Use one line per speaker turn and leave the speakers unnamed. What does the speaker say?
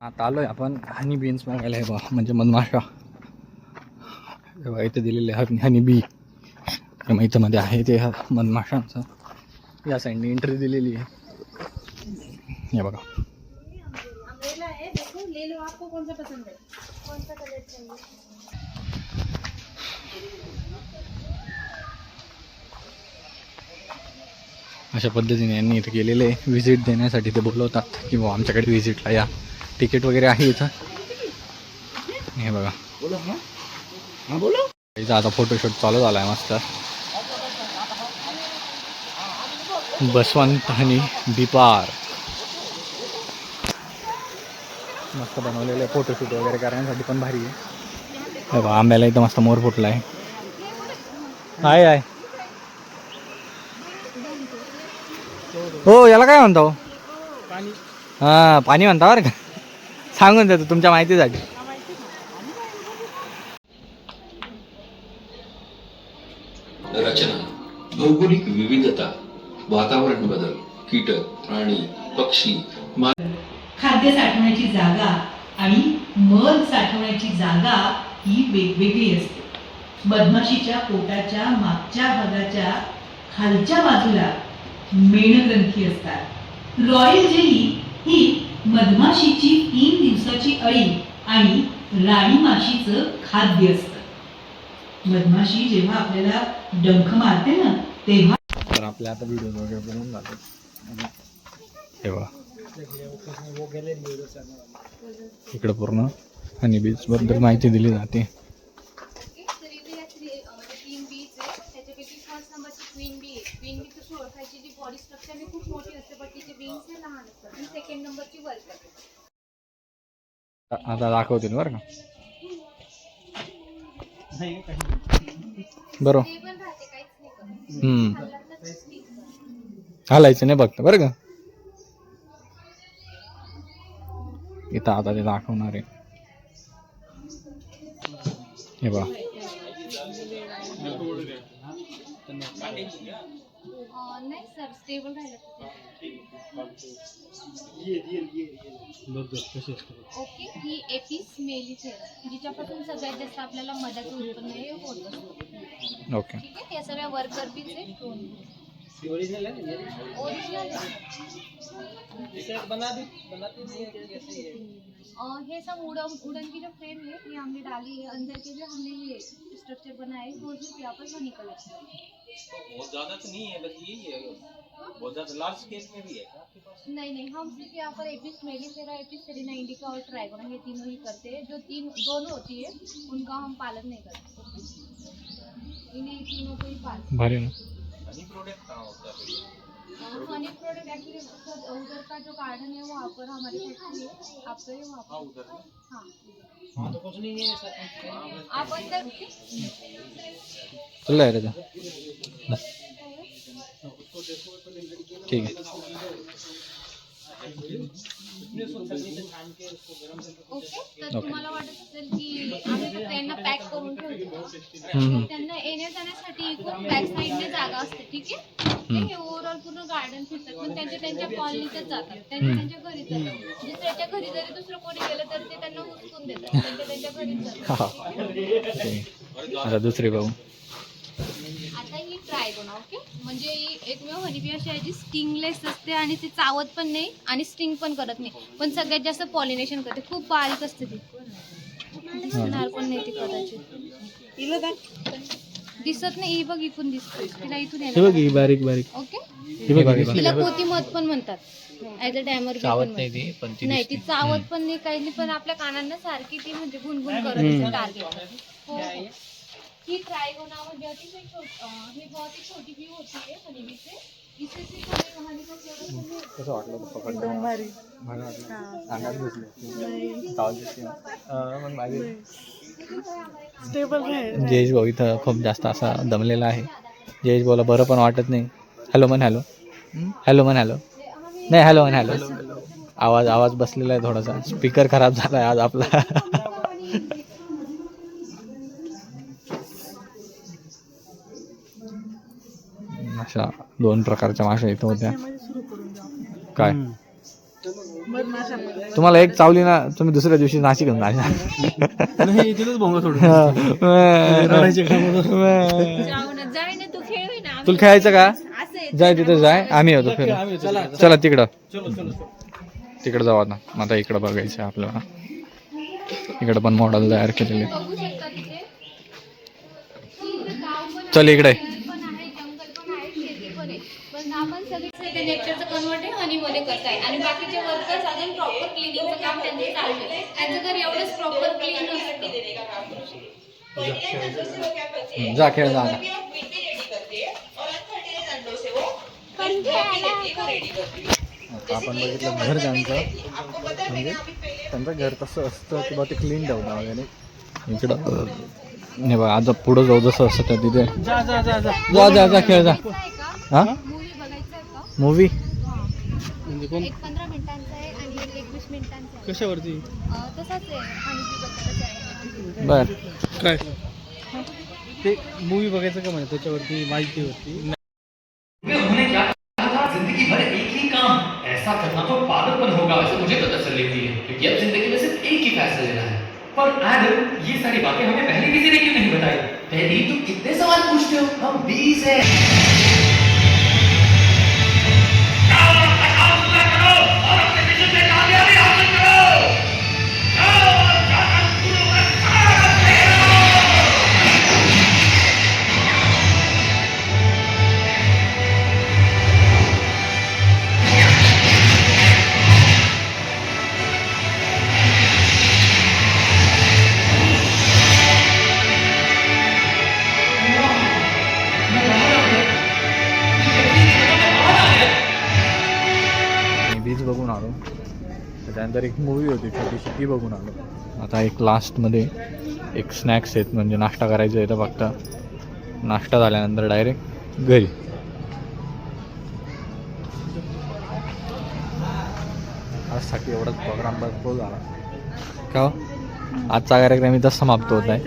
आता आलोय आपण हनी बीन्स मागायला आहे बा, म्हणजे मधमाशा. इथे दिलेले हनी बी, मग इथं मध्ये आहे ते मधमाशांचं. या साईडने एंट्री दिलेली आहे. हे बघा, अशा पद्धतीने यांनी इथे केलेले आहे. व्हिजिट देण्यासाठी ते बोलवतात की बुवा आमच्याकडे व्हिजिटला या. तिकीट वगैरे आहे इथं. हे बघा, इथं आता फोटोशूट चालू झाला आहे मस्त. बसवंत हनी बी पार्क मस्त बनवलेलं आहे. फोटोशूट वगैरे करण्यासाठी पण भारी आहे. हे बघा, आंब्याला इथं मस्त मोर फुटला आहे. आहे हो, याला काय म्हणता हो? हां, पाणी म्हणता बरं का, सांगून देतो तुमच्या माहितीसाठी.
रचना, भौगोलिक विविधता, वातावरण बदल, कीटक, प्राणी, पक्षी,
खाद्य साठवण्याची जागा आणि मध साठवण्याची जागा ही वेगवेगळी असते. मधमाशीच्या पोटाच्या मागच्या भागाच्या खालच्या बाजूला मेणग्रंथी असतात. रॉयल जेली ही मधमाशीची 3 दिवसाची अळी आणि राणी माशीचं खाद्य असतं. मधमाशी जेव्हा आपल्याला डंख मारते ना, तेव्हा
तर आपल्या आता व्हिडिओ वगैरे बनवून जातो. तेव्हा इकडं पूर्ण हनी बीज बद्दल माहिती दिली जाते.
क्वीन बी ओळखायची, जी बॉडी स्ट्रक्चर ही खूप मोठी असते पण तिचे विंग्स हे लहान असतात. आणि सेकंड नंबरची वर्कर.
आता दाखवतील बरं का. बरोबर,
ते पण राहते, काहीच नाही करत.
हालायचं नाही बघतं बरं का. इथं आता ते दाखवणार आहे. हे बघा,
नाही सर, स्टेबल राहिलं. ओके, ही एपिस मेलिफेरा, जिच्यापासून सगळ्यात जास्त आपल्याला मधाचं उत्पन्न हे होत असतं.
ओके.
ठीक आहे, या सगळ्या वर्कर बीज आहे. ओरिजिनल है सब उड़न की जो फ्रेम है ये हमने डाली है, अंदर के जो हमने ये स्ट्रक्चर बनाया है वो सिर्फ यहाँ पर हनी कलेक्शन बहुत ज़्यादा तो नहीं है, बस यही है। बहुत ज़्यादा लार्ज स्केल में भी है आपके पास? नहीं, हम सिर्फ यहाँ पर Apis mellifera, Apis cerana indica और ट्राइगोना ये तीनों ही करते हैं। जो दोनों होती है उनका हम पालन नहीं करते, इन्हें तीनों को ही पालते।
भारी ना.
हनी प्रोडक्ट कहाँ होता है? हनी प्रोडक्ट एक्चुअली उधर का जो गार्डन है वहाँ पर हमारी फैक्ट्री है, आप गए वहाँ पर? उधर हाँ, तो कुछ नहीं है, आप अंदर
चल रहा है ठीक है.
ओके, तर तुम्हाला वाटत असेल की आम्ही फक्त यांना पॅक करून ठेवतो. त्यांना येण्या जाण्यासाठी इकडून बॅक साईडने जागा असते. ठीक आहे, हे ओव्हरऑल पूर्ण गार्डन फिरतात, पण त्यांच्या कॉलनीतच जातात, त्यांच्या घरी जातात. दुसऱ्याच्या घरी जरी दुसरं कोणी गेलं तर ते त्यांना हुसकून देतात, त्यांच्या घरीच जातात.
आता दुसरे भाऊ.
आता ही ट्रायगोना, ओके, म्हणजे ही एकमेव हनीबी अशी आहे जी स्टिंगलेस असते आणि ती चावत पण नाही आणि स्टिंग पण करत नाही, पण सगळ्यात जास्त पॉलिनेशन करते. खूप बारीक असते ती, दिसणार पण नाही ती कदाचित. दिसत नाही, ही बघ इथून दिसते, तिला इथून येणार.
बारीक बारीक.
ओके, तिला कोती मध पण म्हणतात, ॲज अ डॅमर नाही. ती चावत पण नाही, काही नाही, पण आपल्या कानांना सारखी ती म्हणजे गुणगुण करत असते टार्गेट. हो, ही ट्रायगोना म्हणजे अतिशय ही बहुत ही छोटी बी होती है हनीबी से. इससे सिर्फ हमें हनी का फ्लेवर
कसं वाटलं पकडलं? भारी वाटलं. अंगात घुसले चावत दिसते मग माझे. जयेश भाऊ इथं खूप जास्त असा दमलेला आहे. जयेश भाऊला बरं पण वाटत नाही. हॅलो म्हण, हॅलो हॅलो म्हण, हॅलो नाही, हॅलो म्हण, हॅलो. आवाज बसलेला आहे थोडासा, स्पीकर खराब झाला आहे आज आपला. अशा 2 प्रकारच्या माशा इथं होत्या. काय तुम्हाला एक चावली ना तुम्ही दुसऱ्या दिवशी नाशिक घेऊन जायला.
नाही तिथेच भोंगा सोडून
तुला खेळायचं का? जाय तिथे जाय, आम्ही होतो फिर. चला तिकडं तिकडं जाऊ आता. आता इकडं बघायचं आपल्याला. इकडं पण मॉडेल तयार केलेले. चल इकडे.
नेचरचं कन्वर्ट आहे हनीमध्ये करताय आणि बाकीचे वर्कर्स अजून प्रॉपर क्लिनिंगचं काम त्यांचं चालू आहे. त्यांचं घर एवढंच प्रॉपर क्लीन नसतं.
जा खेळ जा. आता आपण बघितलं घर त्यांचं, म्हणजे त्यांचं घर कसं असतं किंवा ते क्लीन ठेवता वगैरे. इकडं नाही बघा, आता पुढं जाऊ जसं असतं त्या तिथे.
जा जा जा जा
जा जा जा खेळ जा. हा
मूवी बघायचं आहे का?
मूवी
म्हणजे कोण
एक 15 मिनिटांचा आहे आणि एक 21 मिनिटांचा आहे.
कशावरती
तसाच आहे आणि बद्दलच आहे.
बर.
काय ते मूवी बघायचं का म्हणजे त्याच्यावरती माहिती होती.
जिंदगी भर एक ही काम ऐसा करना तो पागलपन होगा, वैसे मुझे तो तसल्ली हुई है क्योंकि अब जिंदगी में सिर्फ एक ही फैसला लेना है. पर आदिल, ये सारी बातें हमें पहले किसी ने क्यों नहीं बताई? पहले तुम कितने सवाल पूछते हो? हम 20 हैं.
बीच बघून आलो. त्याच्यानंतर एक मूवी होती छोटीशी, ती बघून आलो. आता एक लास्टमध्ये एक स्नॅक्स आहेत, म्हणजे नाश्ता करायचं आहे. तर फक्त नाश्ता झाल्यानंतर डायरेक्ट घरी. आजसाठी एवढाच प्रोग्राम भरपूर झाला का? आजचा कार्यक्रम इथं समाप्त होत आहे.